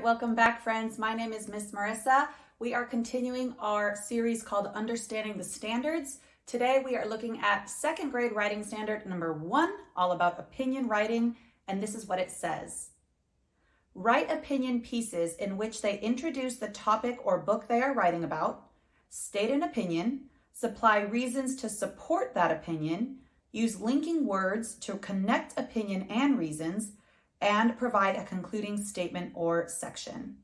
welcome back, friends. My name is Miss Marissa. We are continuing our series called Understanding the Standards. Today we are looking at second grade writing standard number 1, all about opinion writing, and this is what it says. Write opinion pieces in which they introduce the topic or book they are writing about, state an opinion, supply reasons to support that opinion, use linking words to connect opinion and reasons, and provide a concluding statement or section.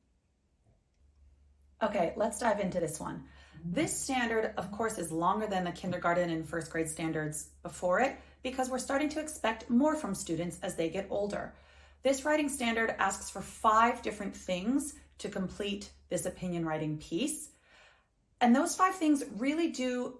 Okay, let's dive into this one. This standard, of course, is longer than the kindergarten and first grade standards before it because we're starting to expect more from students as they get older. This writing standard asks for 5 different things to complete this opinion writing piece. And those 5 things really do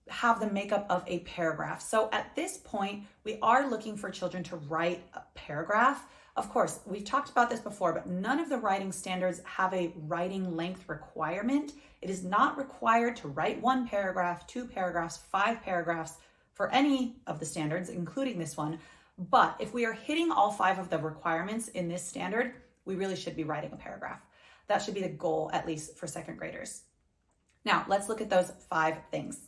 have the makeup of a paragraph. So at this point, we are looking for children to write a paragraph. Of course, we've talked about this before, but none of the writing standards have a writing length requirement. It is not required to write 1 paragraph, 2 paragraphs, 5 paragraphs for any of the standards, including this one. But if we are hitting all 5 of the requirements in this standard, we really should be writing a paragraph. That should be the goal, at least for second graders. Now, let's look at those 5 things.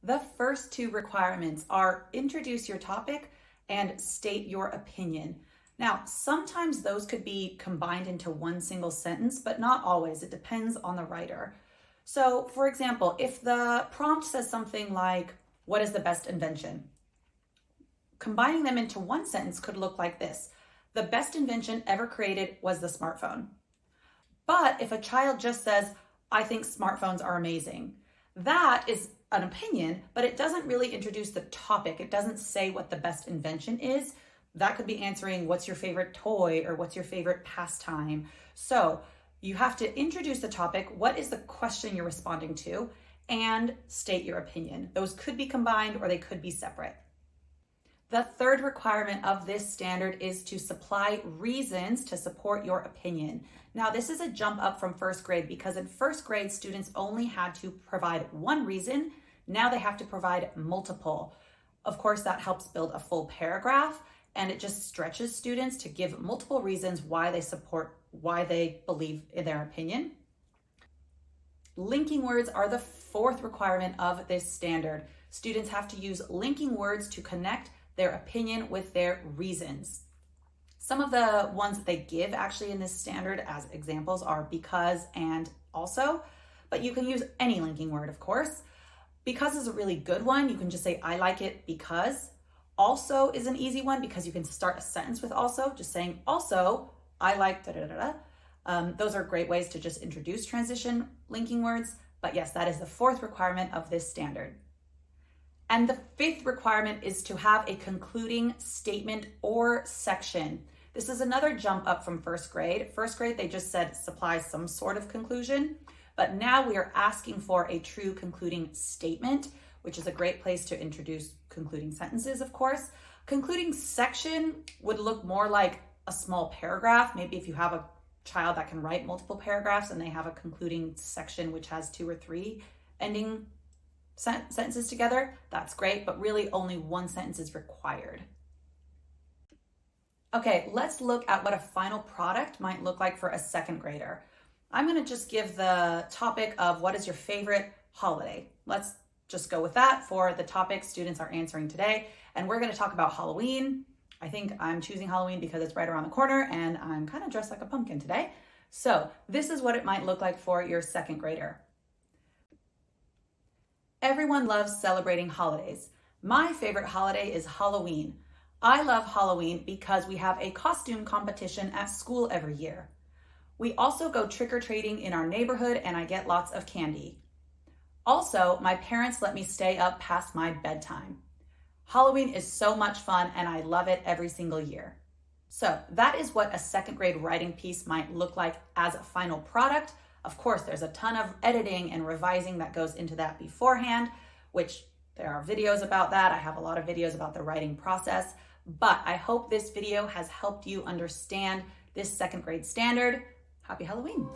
The first 2 requirements are introduce your topic and state your opinion. Now, sometimes those could be combined into one single sentence, but not always. It depends on the writer. So, for example, if the prompt says something like, "What is the best invention?" Combining them into one sentence could look like this: "The best invention ever created was the smartphone." But if a child just says, "I think smartphones are amazing," that is an opinion, but it doesn't really introduce the topic. It doesn't say what the best invention is. That could be answering what's your favorite toy or what's your favorite pastime. So you have to introduce the topic, what is the question you're responding to, and state your opinion. Those could be combined or they could be separate. The third requirement of this standard is to supply reasons to support your opinion. Now, this is a jump up from first grade because in first grade, students only had to provide 1 reason. Now they have to provide multiple. Of course, that helps build a full paragraph, and it just stretches students to give multiple reasons why they believe in their opinion. Linking words are the 4th requirement of this standard. Students have to use linking words to connect their opinion with their reasons. Some of the ones that they give actually in this standard as examples are because and also, but you can use any linking word, of course. Because is a really good one. You can just say, "I like it because." Also is an easy one because you can start a sentence with also, just saying, "Also, I like da da da da." Those are great ways to just introduce transition linking words. But yes, that is the 4th requirement of this standard. And the 5th requirement is to have a concluding statement or section. This is another jump up from first grade. First grade, they just said supply some sort of conclusion. But now we are asking for a true concluding statement, which is a great place to introduce concluding sentences, of course. Concluding section would look more like a small paragraph. Maybe if you have a child that can write multiple paragraphs and they have a concluding section which has 2 or 3 ending sentences together, that's great, but really only 1 sentence is required. Okay, let's look at what a final product might look like for a second grader. I'm going to just give the topic of what is your favorite holiday. Let's just go with that for the topic students are answering today. And we're going to talk about Halloween. I think I'm choosing Halloween because it's right around the corner and I'm kind of dressed like a pumpkin today. So this is what it might look like for your second grader. Everyone loves celebrating holidays. My favorite holiday is Halloween. I love Halloween because we have a costume competition at school every year. We also go trick-or-treating in our neighborhood and I get lots of candy. Also, my parents let me stay up past my bedtime. Halloween is so much fun and I love it every single year. So that is what a second grade writing piece might look like as a final product. Of course, there's a ton of editing and revising that goes into that beforehand, which there are videos about that. I have a lot of videos about the writing process, but I hope this video has helped you understand this second grade standard. Happy Halloween.